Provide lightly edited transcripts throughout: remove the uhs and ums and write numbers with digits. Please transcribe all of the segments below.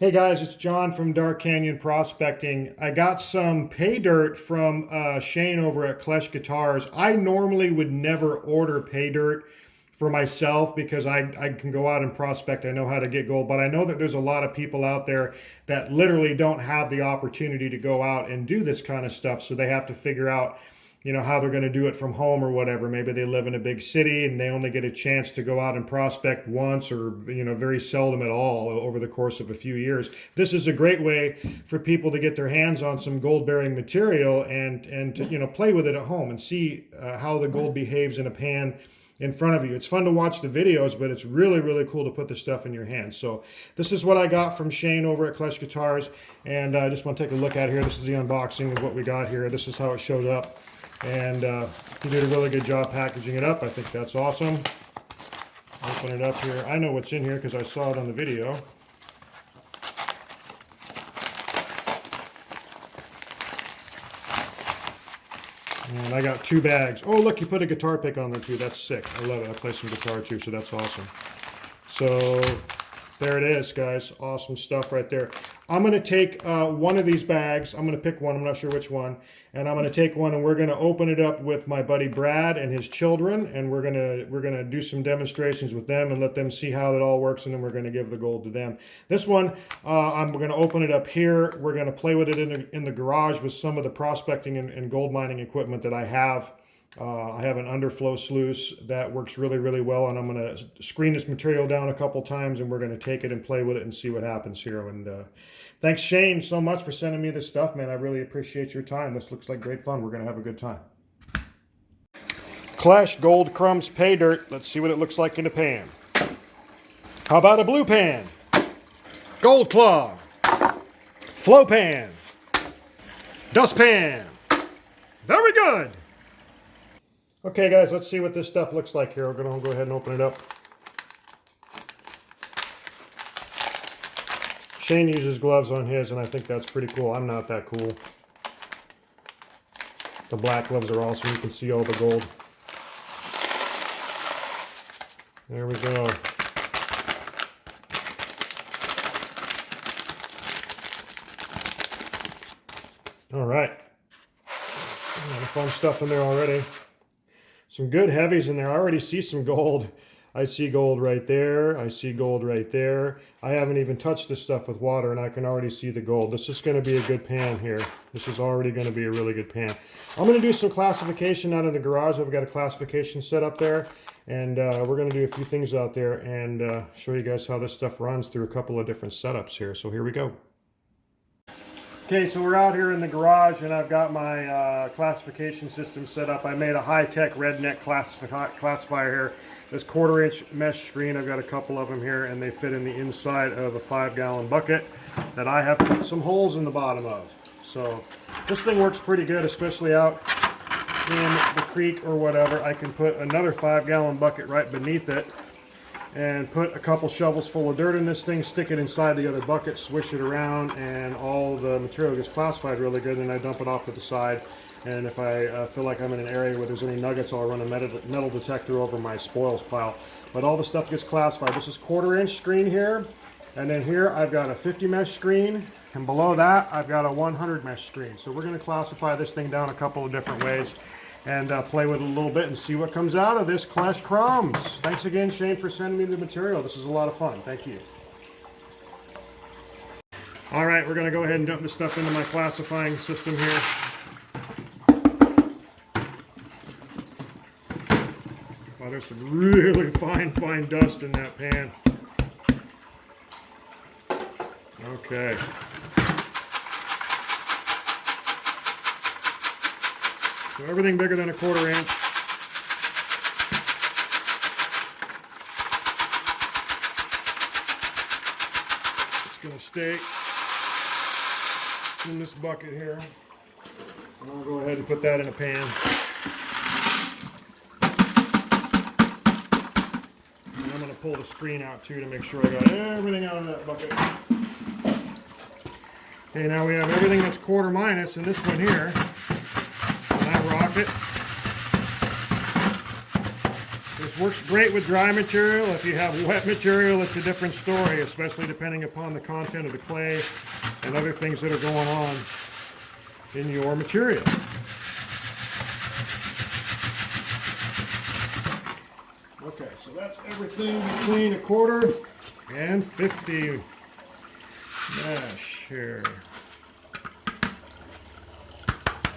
Hey guys, it's John from Dark Canyon Prospecting. I got some Paydirt from Shane over at Klesh Guitars. I normally would never order Paydirt for myself because I can go out and prospect. I know how to get gold, but I know that there's a lot of people out there that literally don't have the opportunity to go out and do this kind of stuff. So they have to figure out, how they're going to do it from home or whatever. Maybe they live in a big city and they only get a chance to go out and prospect once or, very seldom at all over the course of a few years. This is a great way for people to get their hands on some gold-bearing material and to, play with it at home and see how the gold behaves in a pan in front of you. It's fun to watch the videos, but it's really, really cool to put this stuff in your hands. So this is what I got from Shane over at Klesh Guitars, and I just want to take a look at here. This is the unboxing of what we got here. This is how it showed up. And he did a really good job packaging it up. I think that's awesome. Open it up here. I know what's in here because I saw it on the video. And I got 2 bags. Oh, look, you put a guitar pick on there too. That's sick. I love it. I play some guitar too, so that's awesome. So there it is, guys. Awesome stuff right there. I'm going to take one of these bags. I'm going to pick one. I'm not sure which one. And I'm going to take one and we're going to open it up with my buddy Brad and his children. And we're going to do some demonstrations with them and let them see how it all works. And then we're going to give the gold to them. This one, we're going to open it up here. We're going to play with it in the garage with some of the prospecting and gold mining equipment that I have. I have an UnderFlow sluice that works really, really well, and I'm going to screen this material down a couple times, and we're going to take it and play with it and see what happens here. And thanks, Shane, so much for sending me this stuff, man. I really appreciate your time. This looks like great fun. We're going to have a good time. Klesh Gold Krums Paydirt. Let's see what it looks like in a pan. How about a blue pan? Gold claw. Flow pan. Dust pan. Very good. Okay, guys, let's see what this stuff looks like here. We're going to go ahead and open it up. Shane uses gloves on his, and I think that's pretty cool. I'm not that cool. The black gloves are awesome. You can see all the gold. There we go. All right. A lot of fun stuff in there already. Some good heavies in there. I already see some gold. I see gold right there. I see gold right there. I haven't even touched this stuff with water, and I can already see the gold. This is going to be a good pan here. This is already going to be a really good pan. I'm going to do some classification out in the garage. I've got a classification set up there, and we're going to do a few things out there and show you guys how this stuff runs through a couple of different setups here. So here we go. Okay, so we're out here in the garage and I've got my classification system set up. I made a high-tech redneck classifier here. This 1/4-inch mesh screen, I've got a couple of them here and they fit in the inside of a 5-gallon bucket that I have put some holes in the bottom of. So this thing works pretty good, especially out in the creek or whatever. I can put another 5-gallon bucket right beneath it and put a couple shovels full of dirt in this thing, stick it inside the other bucket, swish it around, and all the material gets classified really good. And then I dump it off to the side. And if I feel like I'm in an area where there's any nuggets, I'll run a metal detector over my spoils pile. But all the stuff gets classified. This is 1/4-inch screen here. And then here I've got a 50 mesh screen. And below that, I've got a 100 mesh screen. So we're going to classify this thing down a couple of different ways and play with it a little bit and see what comes out of this Klesh Krums. Thanks again, Shane, for sending me the material. This is a lot of fun. Thank you. All right, we're going to go ahead and dump this stuff into my classifying system here. Wow, there's some really fine dust in that pan. Okay. So everything bigger than a 1/4-inch. It's going to stay in this bucket here. And I'll go ahead and put that in a pan. And I'm going to pull the screen out too to make sure I got everything out of that bucket. Okay, now we have everything that's 1/4 minus in this one here. Rocket. There's This works great with dry material. If you have wet material, it's a different story, especially depending upon the content of the clay and other things that are going on in your material. Okay, so that's everything between 1/4 and 50 mesh here.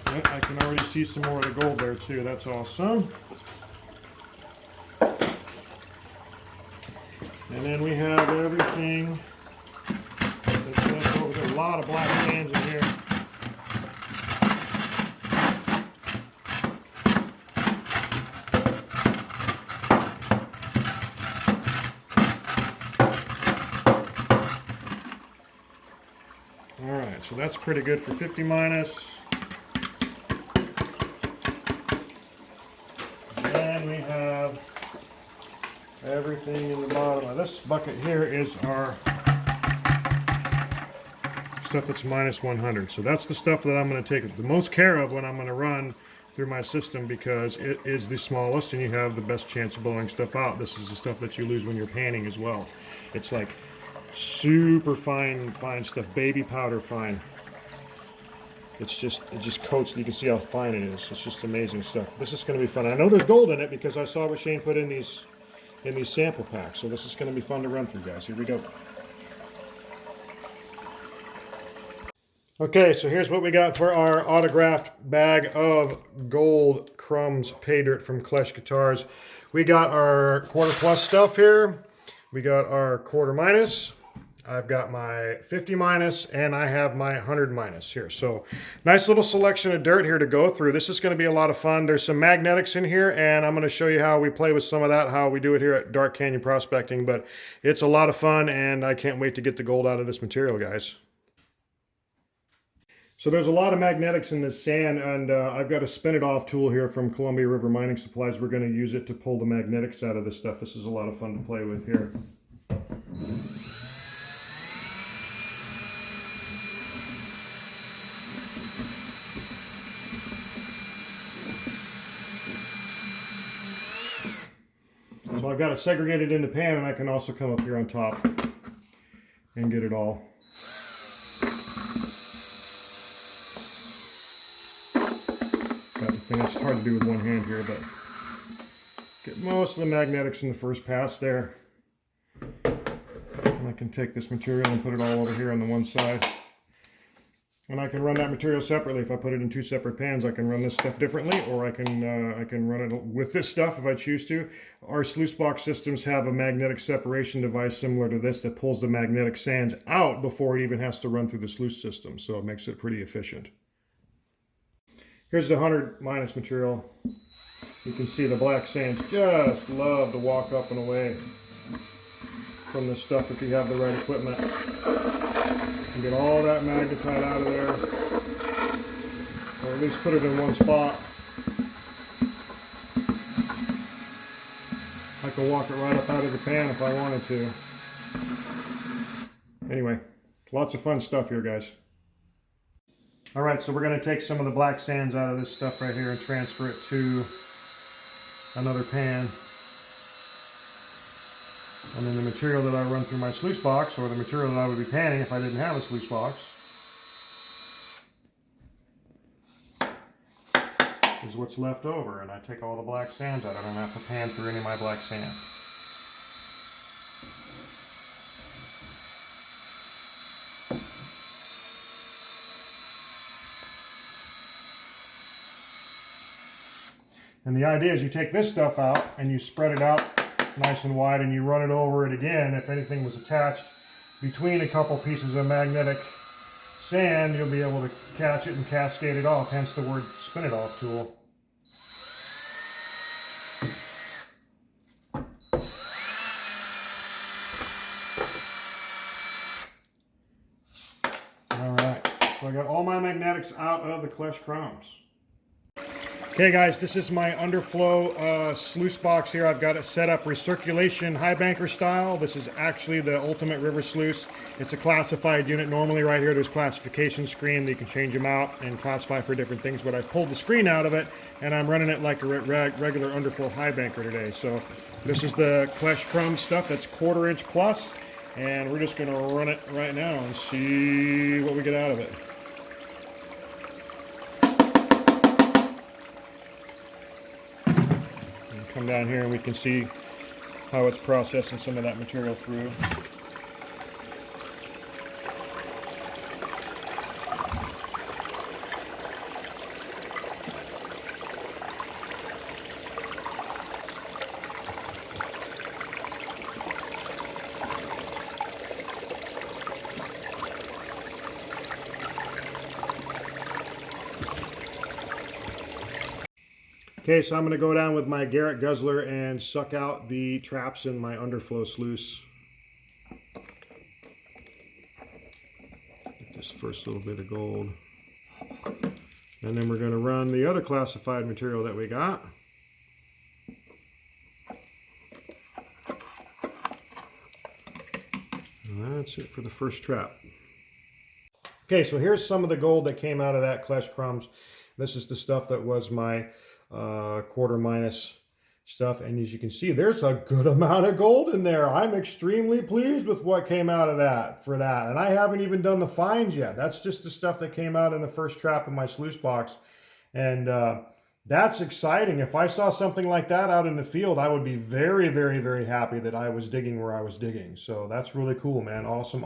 I can already see some more of the gold there too. That's awesome. And then we have everything that's left over. There's a lot of black sands in here. All right, so that's pretty good for 50 minus. And we have everything in the bottom of this bucket here is our stuff that's minus 100. So that's the stuff that I'm going to take the most care of when I'm going to run through my system, because it is the smallest and you have the best chance of blowing stuff out. This is the stuff that you lose when you're panning as well. It's like super fine stuff, baby powder fine. It just coats. You can see how fine it is. It's just amazing stuff. This is going to be fun. I know there's gold in it because I saw what Shane put in these sample packs. So this is going to be fun to run through, guys. Here we go. Okay, so here's what we got for our autographed bag of gold Krums Paydirt from Klesh Guitars. We got our 1/4+ stuff here. We got our 1/4 minus. I've got my 50 minus, and I have my 100 minus here. So nice little selection of dirt here to go through. This is going to be a lot of fun. There's some magnetics in here, and I'm going to show you how we play with some of that, how we do it here at Dark Canyon Prospecting. But it's a lot of fun, and I can't wait to get the gold out of this material, guys. So there's a lot of magnetics in this sand, and I've got a spin it off tool here from Columbia River Mining Supplies. We're going to use it to pull the magnetics out of this stuff. This is a lot of fun to play with here. So I've got it segregated in the pan, and I can also come up here on top and get it all. Got the thing. It's hard to do with one hand here, but get most of the magnetics in the first pass there. And I can take this material and put it all over here on the one side. And I can run that material separately. If I put it in 2 separate pans, I can run this stuff differently, or I can run it with this stuff if I choose to. Our sluice box systems have a magnetic separation device similar to this that pulls the magnetic sands out before it even has to run through the sluice system, so it makes it pretty efficient. Here's the 100 minus material. You can see the black sands just love to walk up and away from this stuff if you have the right equipment. And get all that magnetite out of there, or at least put it in one spot. I can walk it right up out of the pan if I wanted to. Anyway, lots of fun stuff here, guys. All right, so we're going to take some of the black sands out of this stuff right here and transfer it to another pan. And then the material that I run through my sluice box, or the material that I would be panning if I didn't have a sluice box, is what's left over. And I take all the black sands out. I don't have to pan through any of my black sand. And the idea is you take this stuff out and you spread it out nice and wide, and you run it over it again. If anything was attached between a couple pieces of magnetic sand, you'll be able to catch it and cascade it off, hence the word spin it off tool. All right, so I got all my magnetics out of the Klesh Krums. Okay guys, this is my UnderFlow sluice box here. I've got it set up recirculation high banker style. This is actually the ultimate river sluice. It's a classified unit. Normally right here there's classification screen that you can change them out and classify for different things, but I pulled the screen out of it and I'm running it like a regular UnderFlow high banker today. So this is the Klesh Krums stuff that's 1/4 inch plus, and we're just going to run it right now and see what we get out of it. Come down here and we can see how it's processing some of that material through. Okay, so I'm going to go down with my Garrett guzzler and suck out the traps in my UnderFlow sluice. Get this first little bit of gold. And then we're going to run the other classified material that we got. And that's it for the first trap. Okay, so here's some of the gold that came out of that Klesh Krums. This is the stuff that was my 1/4 minus stuff, and as you can see there's a good amount of gold in there. I'm extremely pleased with what came out of that for that, and I haven't even done the fines yet. That's just the stuff that came out in the first trap in my sluice box, and that's exciting. If I saw something like that out in the field, I would be very, very, very happy that I was digging where I was digging. So that's really cool, man. Awesome.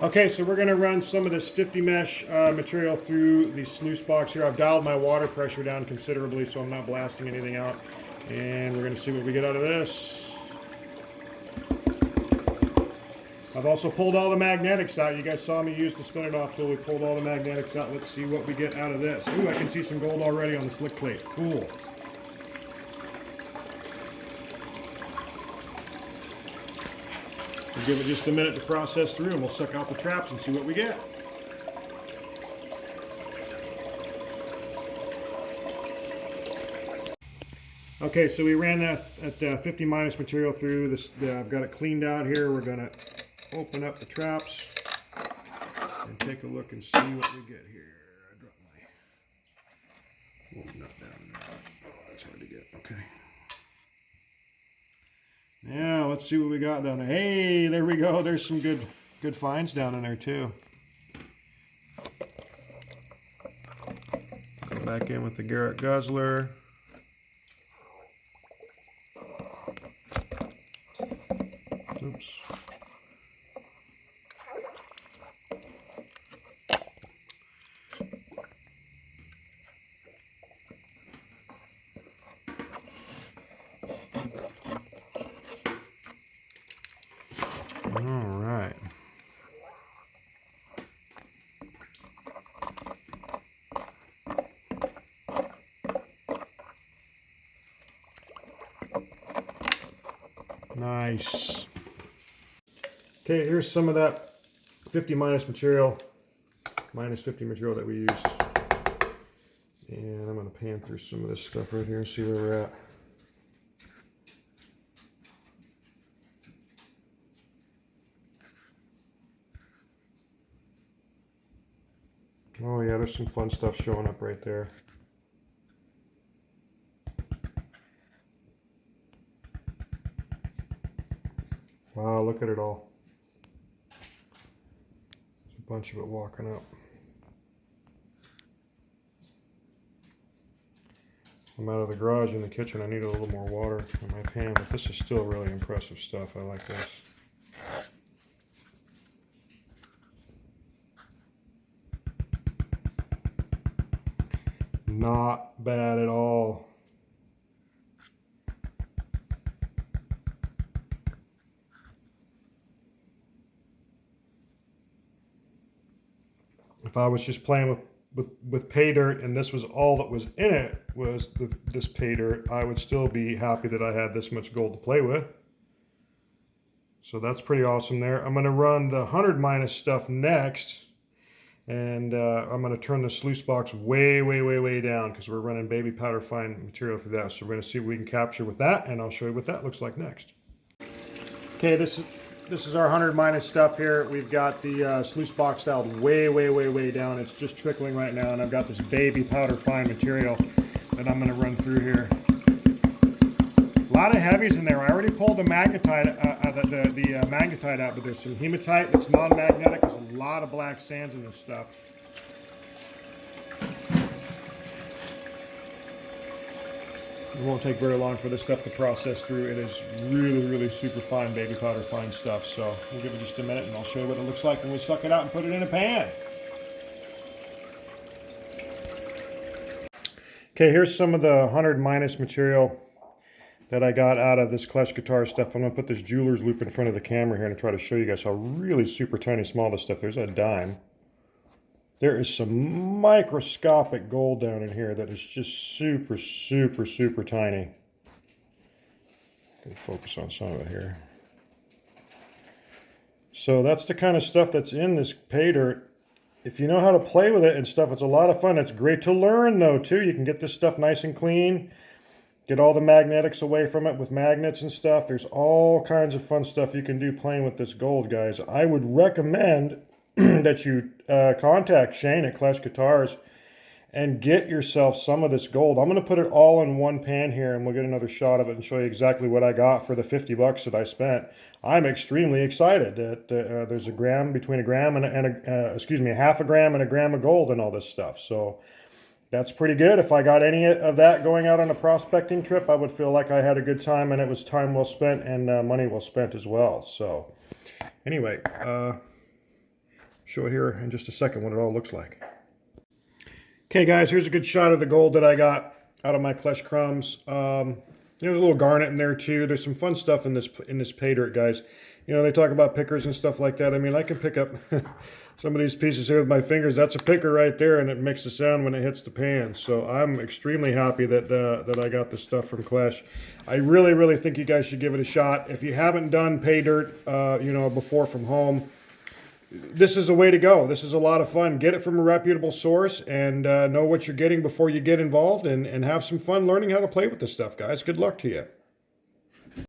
Okay, so we're going to run some of this 50 mesh material through the sluice box here. I've dialed my water pressure down considerably so I'm not blasting anything out. And we're going to see what we get out of this. I've also pulled all the magnetics out. You guys saw me use the spin it off tool. We pulled all the magnetics out. Let's see what we get out of this. Ooh, I can see some gold already on the slick plate. Cool. We'll give it just a minute to process through and we'll suck out the traps and see what we get. Okay, so we ran that at 50 minus material through this. I've got it cleaned out here. We're going to open up the traps and take a look and see what we get here. I dropped my nut down there. Oh, that's hard to get. Okay. Yeah, let's see what we got down there. Hey, there we go. There's some good finds down in there too. Go back in with the Garrett guzzler. Oops. All right. Nice. Okay, here's some of that 50 minus 50 material that we used. And I'm going to pan through some of this stuff right here and see where we're at. Oh yeah, there's some fun stuff showing up right there. Wow, look at it all. There's a bunch of it walking up. I'm out of the garage in the kitchen. I need a little more water in my pan, but this is still really impressive stuff. I like this. Not bad at all. If I was just playing with Paydirt and this was all that was in it was this Paydirt, I would still be happy that I had this much gold to play with. So that's pretty awesome there. I'm going to run the 100 minus stuff next. And I'm going to turn the sluice box way, way, way, way down because we're running baby powder fine material through that. So we're going to see what we can capture with that, and I'll show you what that looks like next. Okay, this is our 100 minus stuff here. We've got the sluice box dialed way, way, way, way down. It's just trickling right now, and I've got this baby powder fine material that I'm going to run through here. A lot of heavies in there. I already pulled the magnetite, magnetite out, but there's some hematite that's non-magnetic. There's a lot of black sands in this stuff. It won't take very long for this stuff to process through. It is really, really super fine baby powder fine stuff. So we'll give it just a minute and I'll show you what it looks like when we suck it out and put it in a pan. Okay, here's some of the 100 minus material that I got out of this Klesh Guitars stuff. I'm going to put this jeweler's loop in front of the camera here and try to show you guys how really super tiny small this stuff. There's a dime. There is some microscopic gold down in here that is just super, super, super tiny. Can focus on some of it here. So that's the kind of stuff that's in this Paydirt. If you know how to play with it and stuff, it's a lot of fun. It's great to learn though too. You can get this stuff nice and clean. Get all the magnetics away from it with magnets and stuff. There's all kinds of fun stuff you can do playing with this gold, guys. I would recommend that you contact Shane at Klesh Guitars and get yourself some of this gold. I'm going to put it all in one pan here and we'll get another shot of it and show you exactly what I got for the 50 bucks that I spent. I'm extremely excited that there's a gram, between a gram and a half a gram and a gram of gold and all this stuff. So that's pretty good. If I got any of that going out on a prospecting trip, I would feel like I had a good time and it was time well spent and money well spent as well. So anyway, show it here in just a second what it all looks like. Okay guys, here's a good shot of the gold that I got out of my Klesh Krums. There's a little garnet in there too. There's some fun stuff in this Paydirt, guys. You know, they talk about pickers and stuff like that. I mean, I can pick up some of these pieces here with my fingers. That's a picker right there, and it makes a sound when it hits the pan. So I'm extremely happy that that I got this stuff from Klesh. I really, really think you guys should give it a shot. If you haven't done Paydirt, you know, before from home, this is a way to go. This is a lot of fun. Get it from a reputable source and know what you're getting before you get involved and have some fun learning how to play with this stuff, guys. Good luck to you.